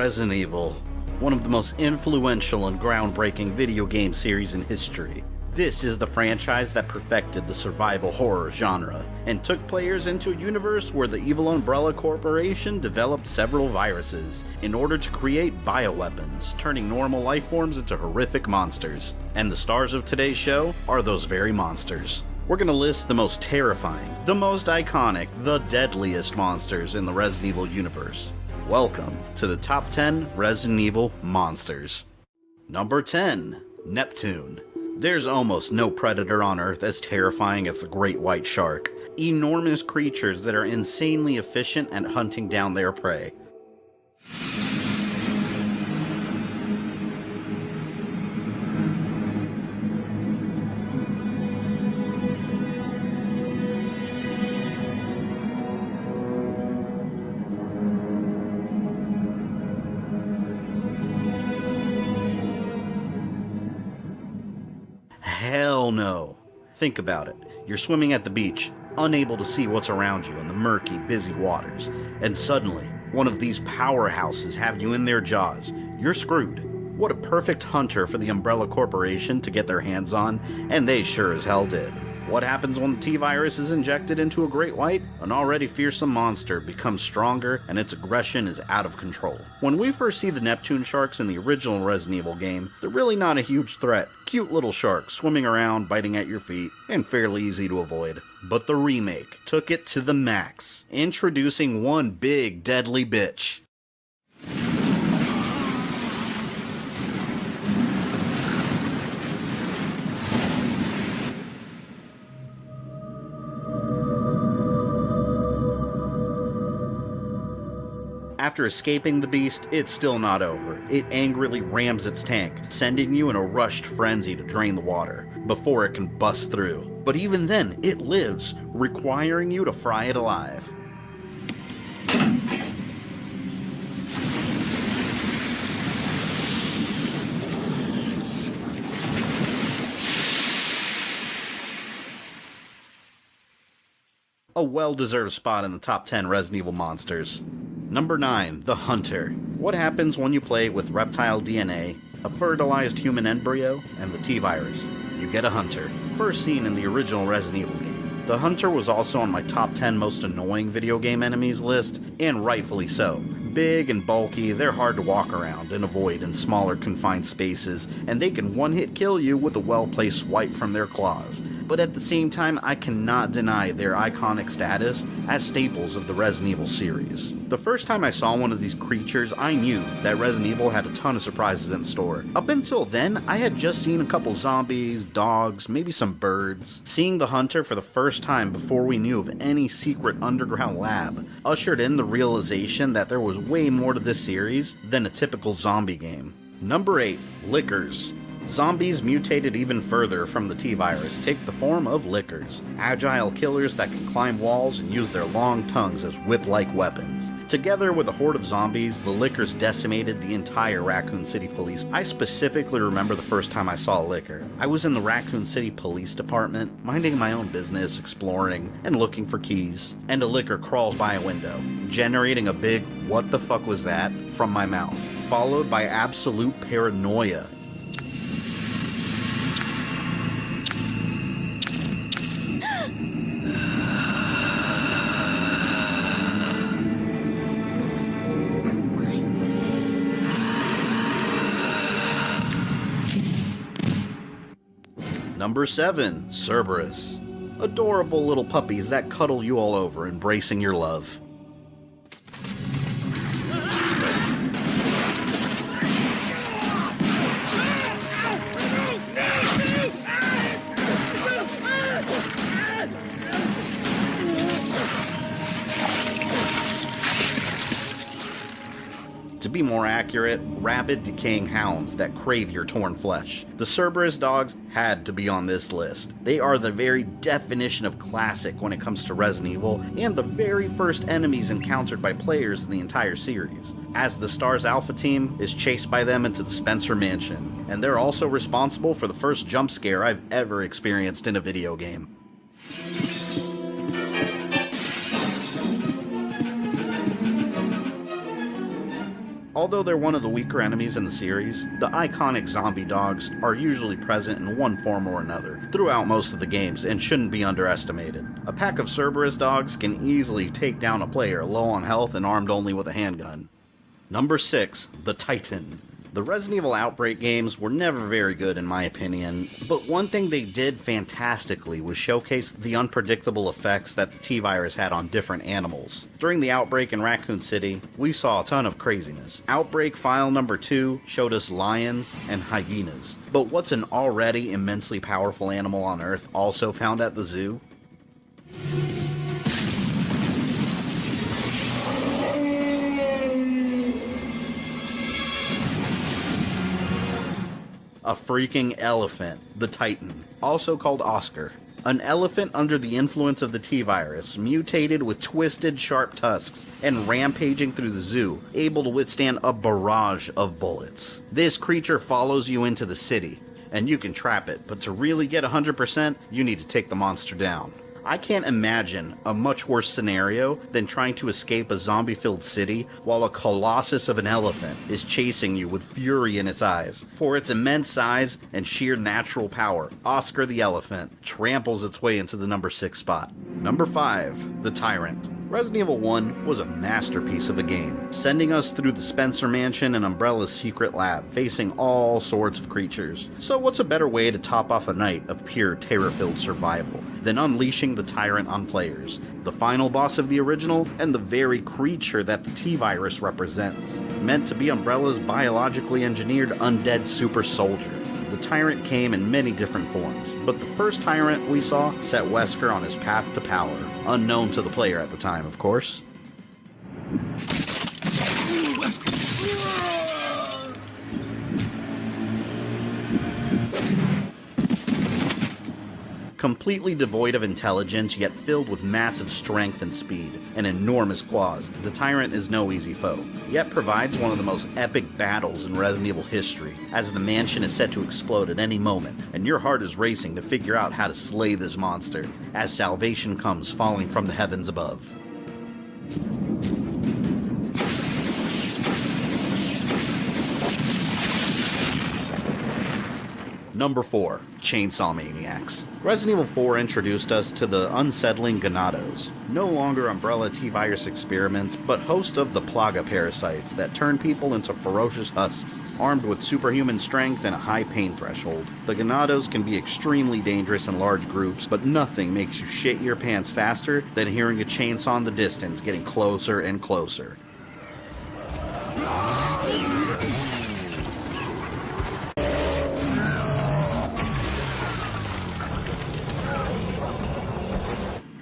Resident Evil, one of the most influential and groundbreaking video game series in history. This is the franchise that perfected the survival horror genre, and took players into a universe where the evil Umbrella Corporation developed several viruses in order to create bioweapons, turning normal life forms into horrific monsters. And the stars of today's show are those very monsters. We're gonna list the most terrifying, the most iconic, the deadliest monsters in the Resident Evil universe. Welcome to the top 10 Resident Evil monsters. Number 10, Neptune. There's almost no predator on Earth as terrifying as the Great White Shark. Enormous creatures that are insanely efficient at hunting down their prey. Hell no. Think about it. You're swimming at the beach, unable to see what's around you in the murky, busy waters, and suddenly, one of these powerhouses have you in their jaws. You're screwed. What a perfect hunter for the Umbrella Corporation to get their hands on, and they sure as hell did. What happens when the T-Virus is injected into a Great White? An already fearsome monster becomes stronger and its aggression is out of control. When we first see the Neptune sharks in the original Resident Evil game, they're really not a huge threat. Cute little sharks swimming around, biting at your feet, and fairly easy to avoid. But the remake took it to the max, introducing one big deadly bitch. After escaping the beast, it's still not over. It angrily rams its tank, sending you in a rushed frenzy to drain the water, before it can bust through. But even then, it lives, requiring you to fry it alive. A well-deserved spot in the top 10 Resident Evil monsters. Number 9, the Hunter. What happens when you play with reptile DNA, a fertilized human embryo, and the T-Virus? You get a Hunter. First seen in the original Resident Evil game. The Hunter was also on my top 10 most annoying video game enemies list, and rightfully so. Big and bulky, they're hard to walk around and avoid in smaller confined spaces, and they can one-hit kill you with a well-placed swipe from their claws. But at the same time, I cannot deny their iconic status as staples of the Resident Evil series. The first time I saw one of these creatures, I knew that Resident Evil had a ton of surprises in store. Up until then, I had just seen a couple zombies, dogs, maybe some birds. Seeing the Hunter for the first time before we knew of any secret underground lab ushered in the realization that there was way more to this series than a typical zombie game. Number 8, Lickers. Zombies mutated even further from the T-Virus take the form of Lickers, agile killers that can climb walls and use their long tongues as whip-like weapons. Together with a horde of zombies, the Lickers decimated the entire Raccoon City Police. I specifically remember the first time I saw a Licker. I was in the Raccoon City Police Department, minding my own business, exploring, and looking for keys, and a Licker crawls by a window, generating a big "what the fuck was that?" from my mouth, followed by absolute paranoia. Number 7, Cerberus. Adorable little puppies that cuddle you all over, embracing your love. To be more accurate, rabid decaying hounds that crave your torn flesh. The Cerberus dogs had to be on this list. They are the very definition of classic when it comes to Resident Evil, and the very first enemies encountered by players in the entire series, as the STARS Alpha team is chased by them into the Spencer Mansion, and they're also responsible for the first jump scare I've ever experienced in a video game. Although they're one of the weaker enemies in the series, the iconic zombie dogs are usually present in one form or another throughout most of the games and shouldn't be underestimated. A pack of Cerberus dogs can easily take down a player low on health and armed only with a handgun. Number 6, the Titan. The Resident Evil Outbreak games were never very good in my opinion, but one thing they did fantastically was showcase the unpredictable effects that the T-Virus had on different animals. During the outbreak in Raccoon City, we saw a ton of craziness. Outbreak File Number 2 showed us lions and hyenas, but what's an already immensely powerful animal on Earth also found at the zoo? A freaking elephant, the Titan, also called Oscar. An elephant under the influence of the T-Virus, mutated with twisted, sharp tusks, and rampaging through the zoo, able to withstand a barrage of bullets. This creature follows you into the city, and you can trap it, but to really get 100%, you need to take the monster down. I can't imagine a much worse scenario than trying to escape a zombie-filled city while a colossus of an elephant is chasing you with fury in its eyes. For its immense size and sheer natural power, Oscar the Elephant tramples its way into the number 6 spot. Number 5, the Tyrant. Resident Evil 1 was a masterpiece of a game, sending us through the Spencer Mansion and Umbrella's secret lab, facing all sorts of creatures. So what's a better way to top off a night of pure terror-filled survival than unleashing the Tyrant on players, the final boss of the original, and the very creature that the T-Virus represents, meant to be Umbrella's biologically engineered undead super soldier. The Tyrant came in many different forms, but the first Tyrant we saw set Wesker on his path to power, unknown to the player at the time, of course. Completely devoid of intelligence, yet filled with massive strength and speed, and enormous claws, the Tyrant is no easy foe, yet provides one of the most epic battles in Resident Evil history, as the mansion is set to explode at any moment, and your heart is racing to figure out how to slay this monster, as salvation comes falling from the heavens above. Number 4, Chainsaw Maniacs. Resident Evil 4 introduced us to the unsettling Ganados, no longer Umbrella T-Virus experiments, but host of the Plaga parasites that turn people into ferocious husks, armed with superhuman strength and a high pain threshold. The Ganados can be extremely dangerous in large groups, but nothing makes you shit your pants faster than hearing a chainsaw in the distance getting closer and closer.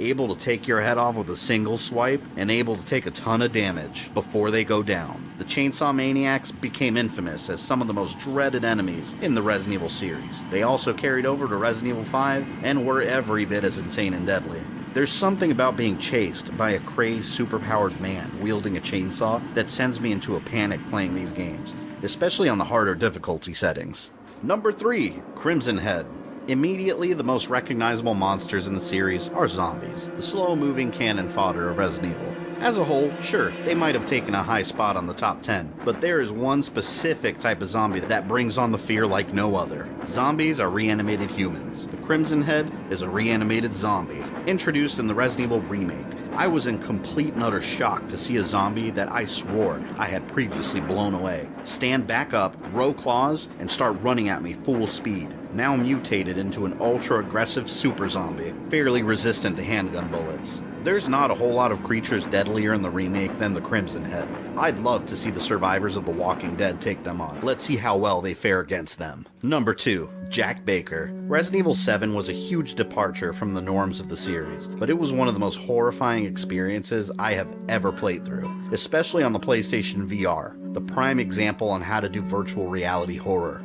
Able to take your head off with a single swipe, and able to take a ton of damage before they go down. The Chainsaw Maniacs became infamous as some of the most dreaded enemies in the Resident Evil series. They also carried over to Resident Evil 5, and were every bit as insane and deadly. There's something about being chased by a crazed, superpowered man wielding a chainsaw that sends me into a panic playing these games, especially on the harder difficulty settings. Number 3, Crimson Head. Immediately, the most recognizable monsters in the series are zombies, the slow-moving cannon fodder of Resident Evil. As a whole, sure, they might have taken a high spot on the top 10, but there is one specific type of zombie that brings on the fear like no other. Zombies are reanimated humans. The Crimson Head is a reanimated zombie, introduced in the Resident Evil remake. I was in complete and utter shock to see a zombie that I swore I had previously blown away stand back up, grow claws, and start running at me full speed, now mutated into an ultra-aggressive super zombie, fairly resistant to handgun bullets. There's not a whole lot of creatures deadlier in the remake than the Crimson Head. I'd love to see the survivors of The Walking Dead take them on. Let's see how well they fare against them. Number 2, Jack Baker. Resident Evil 7 was a huge departure from the norms of the series, but it was one of the most horrifying experiences I have ever played through, especially on the PlayStation VR, the prime example on how to do virtual reality horror.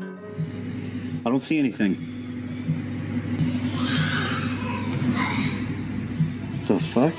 I don't see anything. The fuck?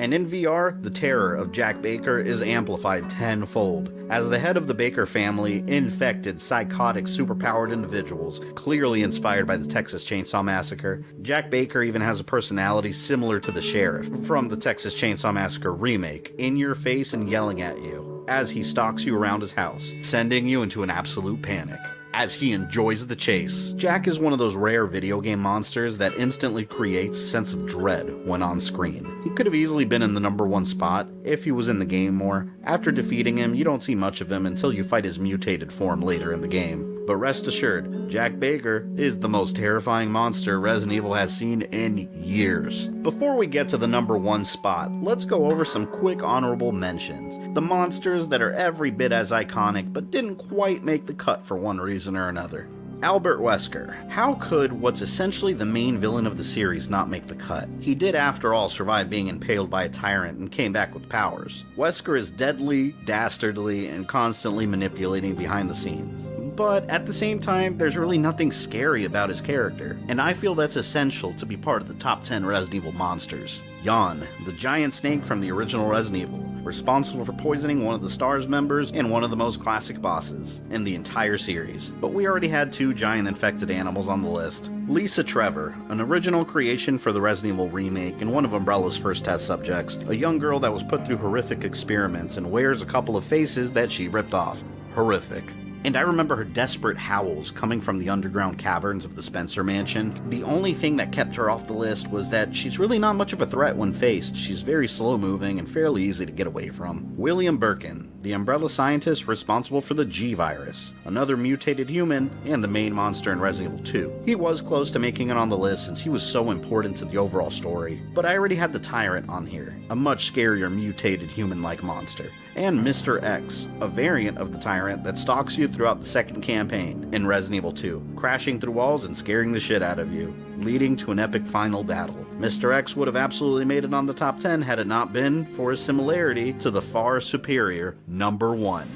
And And in VR, the terror of Jack Baker is amplified tenfold. As the head of the Baker family, infected, psychotic, superpowered individuals, clearly inspired by the Texas Chainsaw Massacre, Jack Baker even has a personality similar to the sheriff from the Texas Chainsaw Massacre remake, in your face and yelling at you as he stalks you around his house, sending you into an absolute panic as he enjoys the chase. Jack is one of those rare video game monsters that instantly creates a sense of dread when on screen. He could have easily been in the #1 spot if he was in the game more. After defeating him, you don't see much of him until you fight his mutated form later in the game. But rest assured, Jack Baker is the most terrifying monster Resident Evil has seen in years. Before we get to the #1 spot, let's go over some quick honorable mentions. The monsters that are every bit as iconic but didn't quite make the cut for one reason or another. Albert Wesker. How could what's essentially the main villain of the series not make the cut? He did, after all, survive being impaled by a tyrant and came back with powers. Wesker is deadly, dastardly, and constantly manipulating behind the scenes. But at the same time, there's really nothing scary about his character, and I feel that's essential to be part of the top 10 Resident Evil monsters. Yawn, the giant snake from the original Resident Evil, responsible for poisoning one of the STARS members and one of the most classic bosses in the entire series. But we already had 2 giant infected animals on the list. Lisa TREVOR, an original creation for the Resident Evil remake and one of Umbrella's first test subjects, a young girl that was put through horrific experiments and wears a couple of faces that she ripped off. Horrific. And I remember her desperate howls coming from the underground caverns of the Spencer Mansion. The only thing that kept her off the list was that she's really not much of a threat when faced. She's very slow-moving and fairly easy to get away from. William BIRKIN, the Umbrella scientist responsible for the G virus, another mutated human, and the main monster in Resident Evil 2. He was close to making it on the list since he was so important to the overall story, but I already had the Tyrant on here, a much scarier mutated human-like monster. And Mr. X, a variant of the Tyrant that stalks you throughout the second campaign in Resident Evil 2, crashing through walls and scaring the shit out of you, leading to an epic final battle. Mr. X would have absolutely made it on the top 10 had it not been for his similarity to the far superior #1,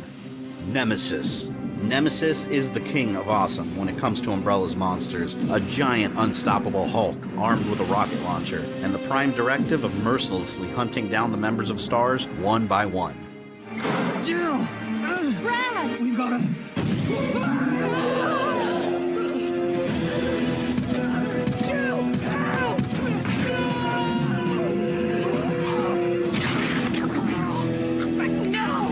Nemesis. Nemesis is the king of awesome when it comes to Umbrella's monsters, a giant unstoppable Hulk armed with a rocket launcher, and the prime directive of mercilessly hunting down the members of STARS one by one. Jill! Brad! We've got him! Jill! Help! No!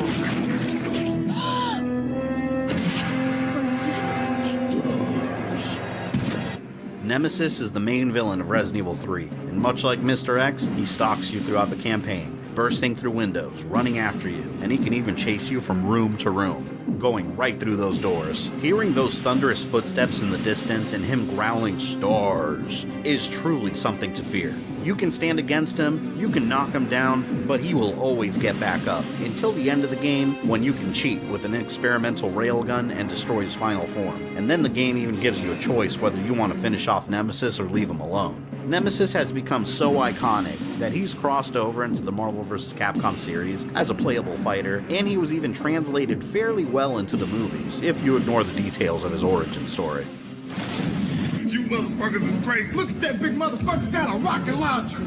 Nemesis is the main villain of Resident Evil 3, and much like Mr. X, he stalks you throughout the campaign, bursting through windows, running after you, and he can even chase you from room to room, going right through those doors. Hearing those thunderous footsteps in the distance and him growling "STARS" is truly something to fear. You can stand against him, you can knock him down, but he will always get back up, until the end of the game when you can cheat with an experimental railgun and destroy his final form. And then the game even gives you a choice whether you want to finish off Nemesis or leave him alone. Nemesis has become so iconic that he's crossed over into the Marvel vs. Capcom series as a playable fighter, and he was even translated fairly well into the movies, if you ignore the details of his origin story. You motherfuckers is crazy. Look at that big motherfucker got a rocket launcher.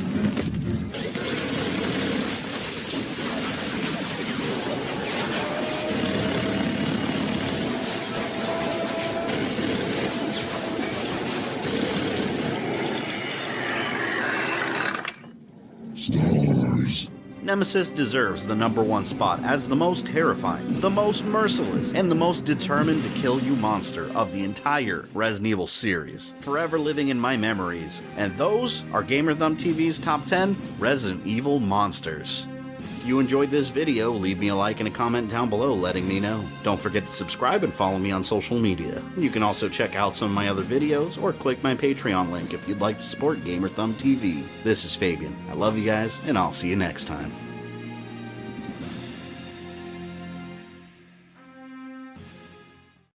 STARS. Nemesis deserves the #1 spot as the most terrifying, the most merciless, and the most determined to kill you monster of the entire Resident Evil series, forever living in my memories. And those are GamerThumbTV's top 10 Resident Evil monsters. If you enjoyed this video, leave me a like and a comment down below letting me know. Don't forget to subscribe and follow me on social media. You can also check out some of my other videos or click my Patreon link if you'd like to support GamerThumbTV. This is Fabian. I love you guys, and I'll see you next time.